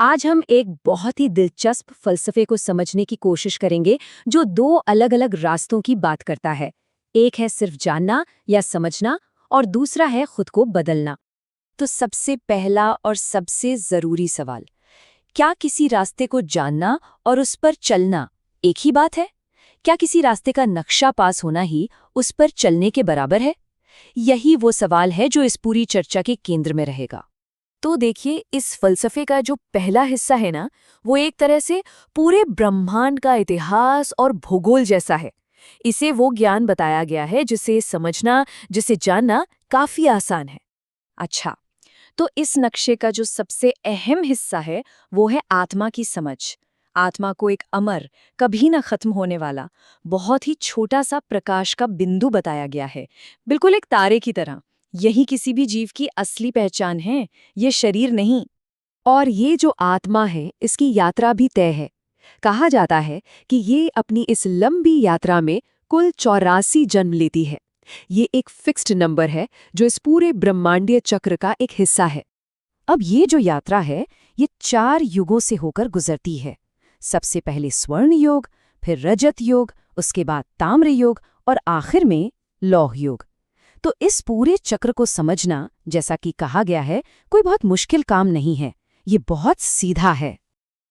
आज हम एक बहुत ही दिलचस्प फलसफे को समझने की कोशिश करेंगे जो दो अलग-अलग रास्तों की बात करता है। एक है सिर्फ जानना या समझना और दूसरा है खुद को बदलना। तो सबसे पहला और सबसे जरूरी सवाल, क्या किसी रास्ते को जानना और उस पर चलना एक ही बात है? क्या किसी रास्ते का नक्शा पास होना ही उस पर चलने के बराबर है? यही वो सवाल है जो इस पूरी चर्चा के केंद्र में रहेगा। तो देखिए, इस फलसफे का जो पहला हिस्सा है ना, वो एक तरह से पूरे ब्रह्मांड का इतिहास और भूगोल जैसा है। इसे वो ज्ञान बताया गया है जिसे समझना, जिसे जानना काफी आसान है। अच्छा, तो इस नक्शे का जो सबसे अहम हिस्सा है वो है आत्मा की समझ। आत्मा को एक अमर, कभी न खत्म होने वाला, बहुत ही छोटा सा प्रकाश का बिंदु बताया गया है, बिल्कुल एक तारे की तरह। यही किसी भी जीव की असली पहचान है, ये शरीर नहीं। और ये जो आत्मा है, इसकी यात्रा भी तय है। कहा जाता है कि ये अपनी इस लंबी यात्रा में कुल 84 जन्म लेती है। ये एक फिक्स्ड नंबर है जो इस पूरे ब्रह्मांडीय चक्र का एक हिस्सा है। अब ये जो यात्रा है, ये 4 युगों से होकर गुजरती है। सबसे पहले स्वर्ण युग, फिर रजत युग, उसके बाद ताम्र युग और आखिर में लौह युग। तो इस पूरे चक्र को समझना, जैसा कि कहा गया है, कोई बहुत मुश्किल काम नहीं है। ये बहुत सीधा है।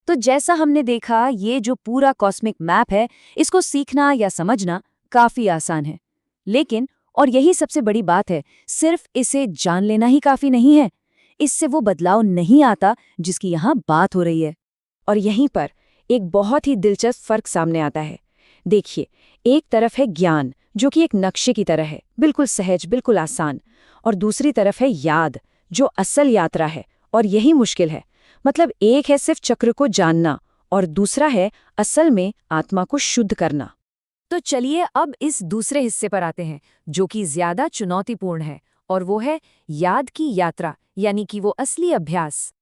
तो जैसा हमने देखा, ये जो पूरा कॉस्मिक मैप है, इसको सीखना या समझना काफी आसान है। लेकिन, और यही सबसे बड़ी बात है, सिर्फ इसे जान लेना ही काफी नहीं है। इससे वो बदलाव नहीं आता जिसकी यहाँ बात हो रही है। और यहीं पर एक बहुत ही दिलचस्प फर्क सामने आता है। देखिए, एक तरफ है ज्ञान, जो कि एक नक्शे की तरह है, बिल्कुल सहज, बिल्कुल आसान। और दूसरी तरफ है याद, जो असल यात्रा है, और यही मुश्किल है। मतलब एक है सिर्फ चक्र को जानना और दूसरा है असल में आत्मा को शुद्ध करना। तो चलिए अब इस दूसरे हिस्से पर आते हैं, जो कि ज्यादा चुनौतीपूर्ण है, और वो है याद की यात्रा, यानी कि वो असली अभ्यास।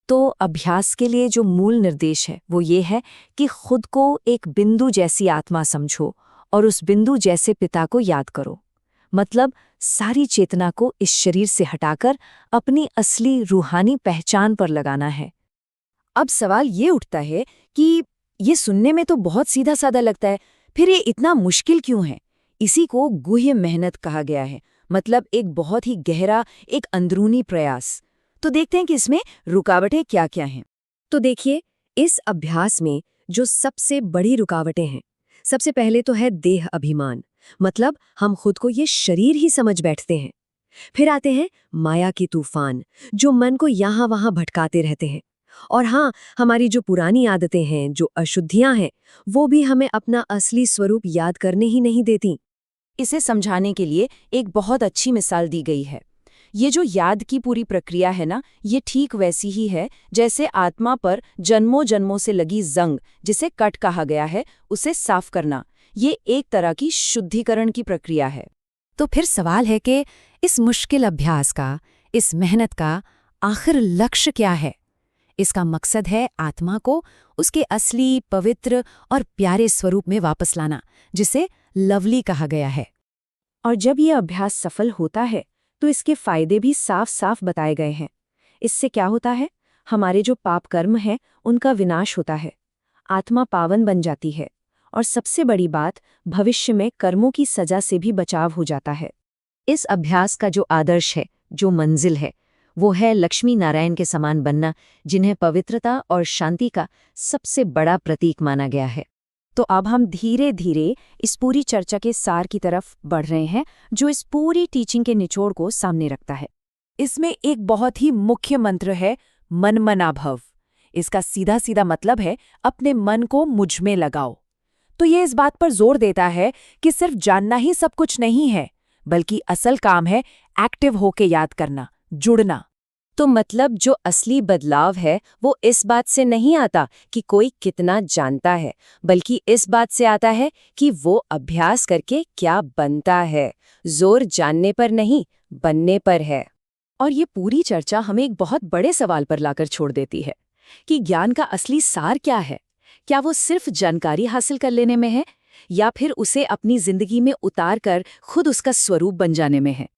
तो अभ्यास के लिए जो मूल निर्देश है वो ये है कि खुद को एक बिंदु जैसी आत्मा समझो और उस बिंदु जैसे पिता को याद करो। मतलब सारी चेतना को इस शरीर से हटाकर अपनी असली रूहानी पहचान पर लगाना है। अब सवाल ये उठता है कि ये सुनने में तो बहुत सीधा साधा लगता है, फिर ये इतना मुश्किल क्यों है? इसी को गुह्य मेहनत कहा गया है। मतलब एक बहुत ही गहरा, एक अंदरूनी प्रयास। तो देखते हैं कि इसमें रुकावटें क्या-क्या हैं। तो देखिए, इस अभ्यास में जो सबसे बड़ी रुकावटें हैं, सबसे पहले तो है देह अभिमान। मतलब हम खुद को ये शरीर ही समझ बैठते हैं। फिर आते हैं माया की तूफान, जो मन को यहाँ वहाँ भटकाते रहते हैं। और हाँ, हमारी जो पुरानी आदतें हैं, जो अशुद्धियां हैं, वो भी हमें अपना असली स्वरूप याद करने ही नहीं देती। इसे समझाने के लिए एक बहुत अच्छी मिसाल दी गई है। ये जो याद की पूरी प्रक्रिया है ना, ये ठीक वैसी ही है जैसे आत्मा पर जन्मों जन्मों से लगी जंग, जिसे कट कहा गया है, उसे साफ करना। ये एक तरह की शुद्धिकरण की प्रक्रिया है। तो फिर सवाल है कि इस मुश्किल अभ्यास का, इस मेहनत का आखिर लक्ष्य क्या है? इसका मकसद है आत्मा को उसके असली, पवित्र और प्यारे स्वरूप में वापस लाना, जिसे लवली कहा गया है। और जब ये अभ्यास सफल होता है तो इसके फायदे भी साफ साफ बताए गए हैं। इससे क्या होता है? हमारे जो पाप कर्म हैं, उनका विनाश होता है, आत्मा पावन बन जाती है, और सबसे बड़ी बात, भविष्य में कर्मों की सजा से भी बचाव हो जाता है। इस अभ्यास का जो आदर्श है, जो मंजिल है, वो है लक्ष्मी नारायण के समान बनना, जिन्हें पवित्रता और शांति का सबसे बड़ा प्रतीक माना गया है। तो अब हम धीरे धीरे इस पूरी चर्चा के सार की तरफ बढ़ रहे हैं, जो इस पूरी टीचिंग के निचोड़ को सामने रखता है। इसमें एक बहुत ही मुख्य मंत्र है, मन मना भव। इसका सीधा सीधा मतलब है अपने मन को मुझ में लगाओ। तो ये इस बात पर जोर देता है कि सिर्फ जानना ही सब कुछ नहीं है, बल्कि असल काम है एक्टिव होके याद करना, जुड़ना। तो मतलब जो असली बदलाव है वो इस बात से नहीं आता कि कोई कितना जानता है, बल्कि इस बात से आता है कि वो अभ्यास करके क्या बनता है। जोर जानने पर नहीं, बनने पर है। और ये पूरी चर्चा हमें एक बहुत बड़े सवाल पर लाकर छोड़ देती है कि ज्ञान का असली सार क्या है? क्या वो सिर्फ जानकारी हासिल कर लेने में है, या फिर उसे अपनी जिंदगी में उतार कर खुद उसका स्वरूप बन जाने में है?